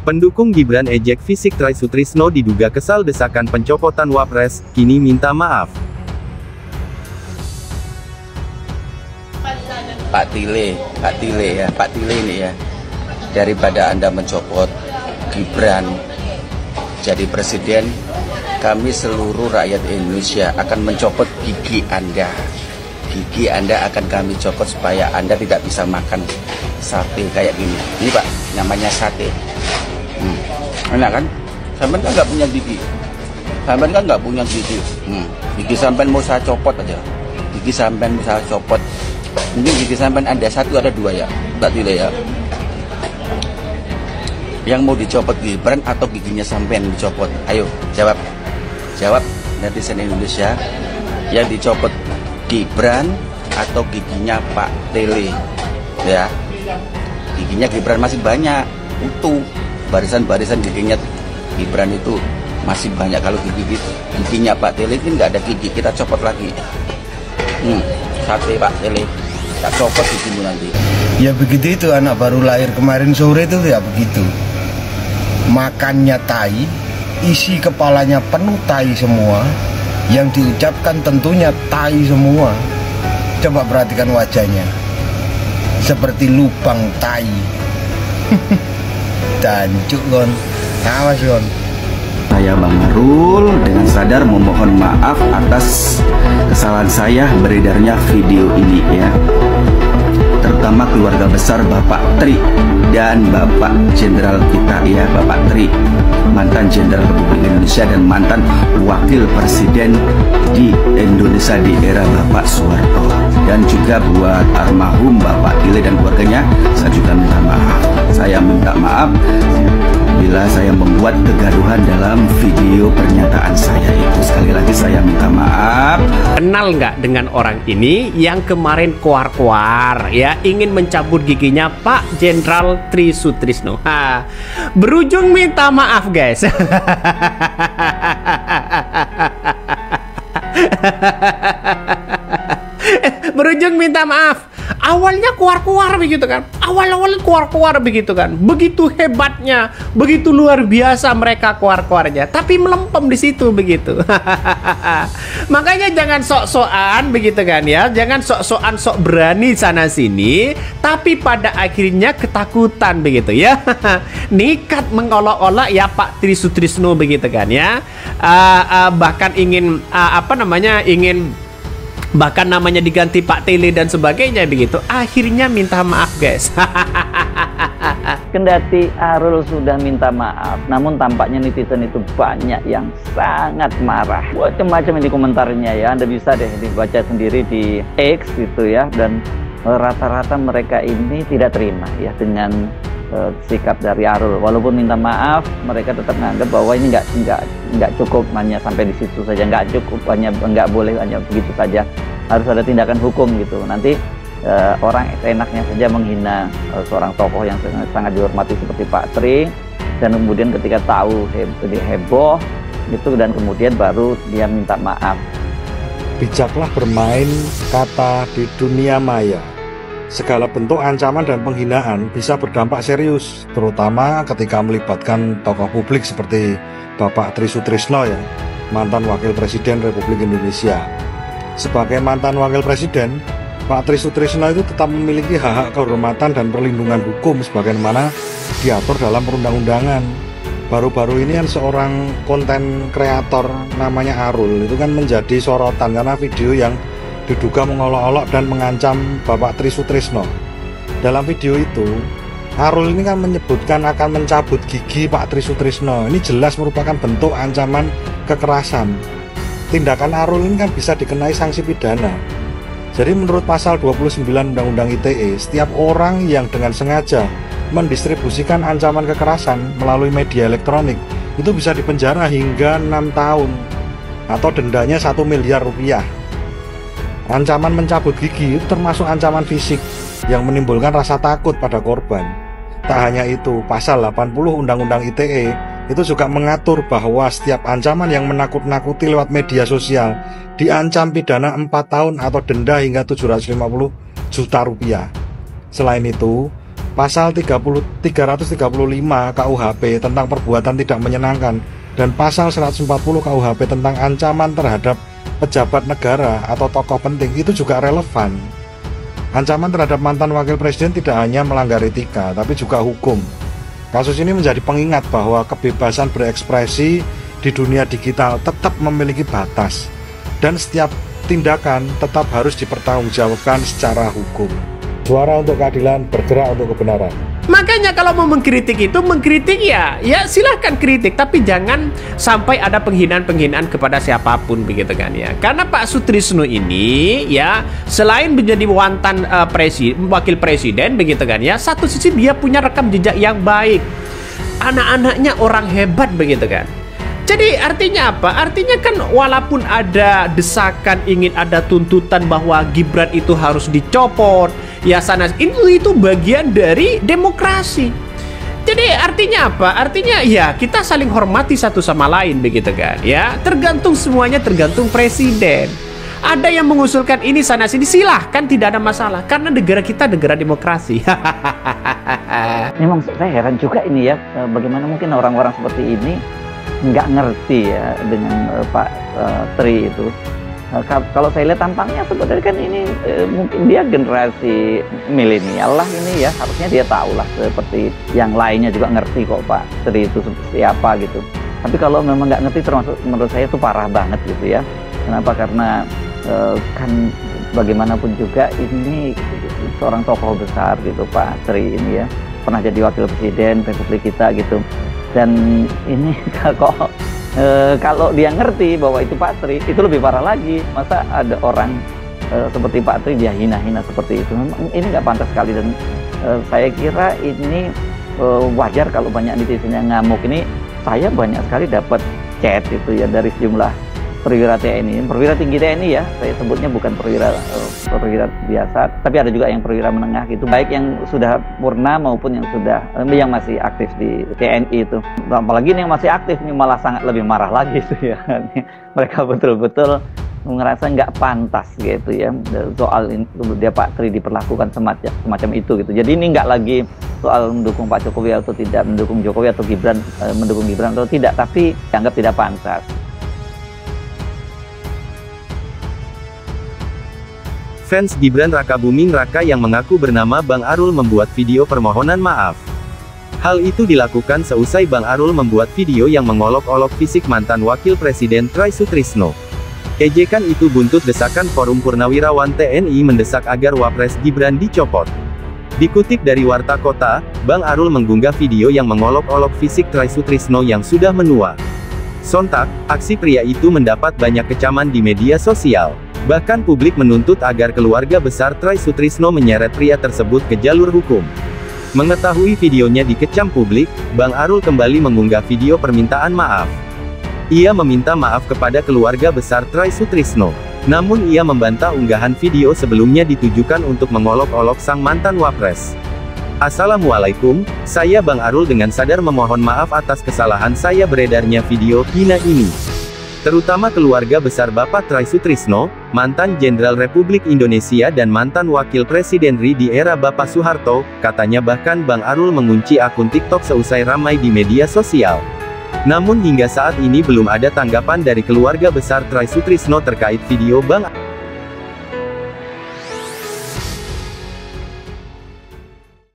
Pendukung Gibran ejek fisik Try Sutrisno diduga kesal desakan pencopotan Wapres, kini minta maaf. Pak Tile ini ya, daripada Anda mencopot Gibran jadi presiden, kami seluruh rakyat Indonesia akan mencopot gigi Anda. Gigi Anda akan kami copot supaya Anda tidak bisa makan sate kayak gini. Ini Pak, namanya sate. Enak kan? Sampean kan nggak punya gigi. Sampean kan nggak punya gigi. Gigi sampean mau saya copot aja. Gigi sampean mau saya copot. Mungkin gigi sampean Anda satu ada dua ya, Mbak Tile ya. Yang mau dicopot Gibran atau giginya sampean dicopot? Ayo jawab. Jawab netizen Indonesia. Yang dicopot Gibran atau giginya Pak Tile? Ya. Giginya Gibran masih banyak. Itu barisan-barisan giginya Gibran itu masih banyak. Kalau giginya Pak Tile itu nggak ada gigi, kita copot lagi. Sate Pak Tile, kita copot gigimu nanti. Ya begitu itu, anak baru lahir kemarin sore itu ya begitu. Makannya tai, isi kepalanya penuh tai semua. Yang diucapkan tentunya tai semua. Coba perhatikan wajahnya, seperti lubang tai. Dancuk kon, awas kon. Saya Bang Arul dengan sadar memohon maaf atas kesalahan saya beredarnya video ini ya. Terutama keluarga besar Bapak Tri dan Bapak Jenderal kita ya, Bapak Tri, mantan Jenderal Republik Indonesia dan mantan Wakil Presiden di Indonesia di era Bapak Soeharto. Dan juga buat almarhum Bapak Tile dan keluarganya, saya juga minta maaf. Saya minta maaf bila saya membuat kegaduhan dalam video pernyataan saya itu. Sekali lagi saya minta maaf. Kenal nggak dengan orang ini yang kemarin kuar-kuar ya, ingin mencabut giginya Pak Jenderal Try Sutrisno? Berujung minta maaf guys. Berujung minta maaf. Awalnya kuar-kuar begitu kan. Awal-awal kuar-kuar begitu kan. Begitu hebatnya, begitu luar biasa mereka kuar-kuarnya. Tapi melempem di situ begitu. Makanya jangan sok-sokan begitu kan ya. Jangan sok-sokan sok berani sana sini, tapi pada akhirnya ketakutan begitu ya. Nikat mengolok-olok ya Pak Try Sutrisno begitu kan ya. Bahkan ingin bahkan namanya diganti Pak Tile dan sebagainya begitu. Akhirnya minta maaf guys. Kendati Arul sudah minta maaf, namun tampaknya netizen itu banyak yang sangat marah. Macam-macam ini komentarnya ya. Anda bisa deh dibaca sendiri di X gitu ya. Dan rata-rata mereka ini tidak terima ya dengan sikap dari Arul. Walaupun minta maaf, mereka tetap menganggap bahwa ini nggak cukup hanya sampai di situ saja, nggak cukup, hanya nggak boleh hanya begitu saja, harus ada tindakan hukum gitu. Nanti orang enaknya saja menghina seorang tokoh yang sangat dihormati seperti Pak Tri, dan kemudian ketika tahu dia heboh gitu, dan kemudian baru dia minta maaf. Bijaklah bermain kata di dunia maya. Segala bentuk ancaman dan penghinaan bisa berdampak serius, terutama ketika melibatkan tokoh publik seperti Bapak Try Sutrisno ya, mantan Wakil Presiden Republik Indonesia. Sebagai mantan Wakil Presiden, Pak Try Sutrisno itu tetap memiliki hak-hak kehormatan dan perlindungan hukum sebagaimana diatur dalam perundang-undangan. Baru-baru ini kan seorang konten kreator namanya Arul itu kan menjadi sorotan karena video yang diduga mengolok-olok dan mengancam Bapak Try Sutrisno. Dalam video itu, Arul ini kan menyebutkan akan mencabut gigi Pak Try Sutrisno. Ini jelas merupakan bentuk ancaman kekerasan. Tindakan Arul ini kan bisa dikenai sanksi pidana. Jadi menurut pasal 29 Undang-Undang ITE, setiap orang yang dengan sengaja mendistribusikan ancaman kekerasan melalui media elektronik itu bisa dipenjara hingga 6 tahun atau dendanya 1 miliar rupiah. Ancaman mencabut gigi itu termasuk ancaman fisik yang menimbulkan rasa takut pada korban. Tak hanya itu, pasal 80 Undang-Undang ITE itu juga mengatur bahwa setiap ancaman yang menakut-nakuti lewat media sosial diancam pidana 4 tahun atau denda hingga 750 juta rupiah. Selain itu, Pasal 335 KUHP tentang perbuatan tidak menyenangkan dan pasal 140 KUHP tentang ancaman terhadap pejabat negara atau tokoh penting itu juga relevan. Ancaman terhadap mantan wakil presiden tidak hanya melanggar etika, tapi juga hukum. Kasus ini menjadi pengingat bahwa kebebasan berekspresi di dunia digital tetap memiliki batas, dan setiap tindakan tetap harus dipertanggungjawabkan secara hukum. Suara untuk keadilan, bergerak untuk kebenaran. Makanya kalau mau mengkritik itu, mengkritik ya silahkan kritik, tapi jangan sampai ada penghinaan-penghinaan kepada siapapun begitu kan ya. Karena Pak Sutrisno ini ya selain menjadi mantan wakil presiden begitu kan ya, satu sisi dia punya rekam jejak yang baik. Anak-anaknya orang hebat begitu kan. Jadi artinya apa? Artinya kan walaupun ada desakan, ingin ada tuntutan bahwa Gibran itu harus dicopot, ya sana itu bagian dari demokrasi. Jadi artinya apa? Artinya ya kita saling hormati satu sama lain begitu kan ya. Tergantung semuanya tergantung presiden. Ada yang mengusulkan ini sana sini, silahkan, tidak ada masalah karena negara kita negara demokrasi. Memang saya heran juga ini ya, bagaimana mungkin orang-orang seperti ini nggak ngerti ya dengan Pak Tri itu. Kalau saya lihat tampangnya sebenarnya kan ini mungkin dia generasi milenial lah ini ya, harusnya dia tahu lah seperti yang lainnya juga ngerti kok Pak Tri itu seperti apa gitu. Tapi kalau memang nggak ngerti, termasuk menurut saya itu parah banget gitu ya. Kenapa? Karena kan bagaimanapun juga ini seorang tokoh besar gitu Pak Tri ini ya, pernah jadi wakil presiden Republik kita gitu. Dan ini kalau dia ngerti bahwa itu Pak Tri, itu lebih parah lagi. Masa ada orang seperti Pak Tri dia hina-hina seperti itu? Ini nggak pantas sekali. Dan saya kira ini wajar kalau banyak netizen yang ngamuk. Ini saya banyak sekali dapat chat itu ya dari sejumlah perwira TNI, perwira tinggi TNI ya, saya sebutnya bukan perwira biasa, tapi ada juga yang perwira menengah gitu, baik yang sudah purna maupun yang sudah yang masih aktif di TNI itu. Apalagi yang masih aktif ini malah sangat lebih marah lagi itu ya. Mereka betul-betul ngerasa nggak pantas gitu ya soal dia Pak Tri diperlakukan semacam itu gitu. Jadi ini nggak lagi soal mendukung Pak Jokowi atau tidak mendukung Jokowi, atau Gibran mendukung Gibran atau tidak, tapi dianggap tidak pantas. Fans Gibran Raka Buming Raka yang mengaku bernama Bang Arul membuat video permohonan maaf. Hal itu dilakukan seusai Bang Arul membuat video yang mengolok-olok fisik mantan Wakil Presiden Try Sutrisno. Ejekan itu buntut desakan Forum Purnawirawan TNI mendesak agar Wapres Gibran dicopot. Dikutip dari Warta Kota, Bang Arul mengunggah video yang mengolok-olok fisik Try Sutrisno yang sudah menua. Sontak, aksi pria itu mendapat banyak kecaman di media sosial. Bahkan publik menuntut agar keluarga besar Try Sutrisno menyeret pria tersebut ke jalur hukum. Mengetahui videonya dikecam publik, Bang Arul kembali mengunggah video permintaan maaf. Ia meminta maaf kepada keluarga besar Try Sutrisno. Namun ia membantah unggahan video sebelumnya ditujukan untuk mengolok-olok sang mantan Wapres. Assalamualaikum, saya Bang Arul dengan sadar memohon maaf atas kesalahan saya beredarnya video hina ini. Terutama keluarga besar Bapak Try Sutrisno, mantan Jenderal Republik Indonesia dan mantan Wakil Presiden RI di era Bapak Soeharto, katanya. Bahkan Bang Arul mengunci akun TikTok seusai ramai di media sosial. Namun hingga saat ini belum ada tanggapan dari keluarga besar Try Sutrisno terkait video Bang Arul.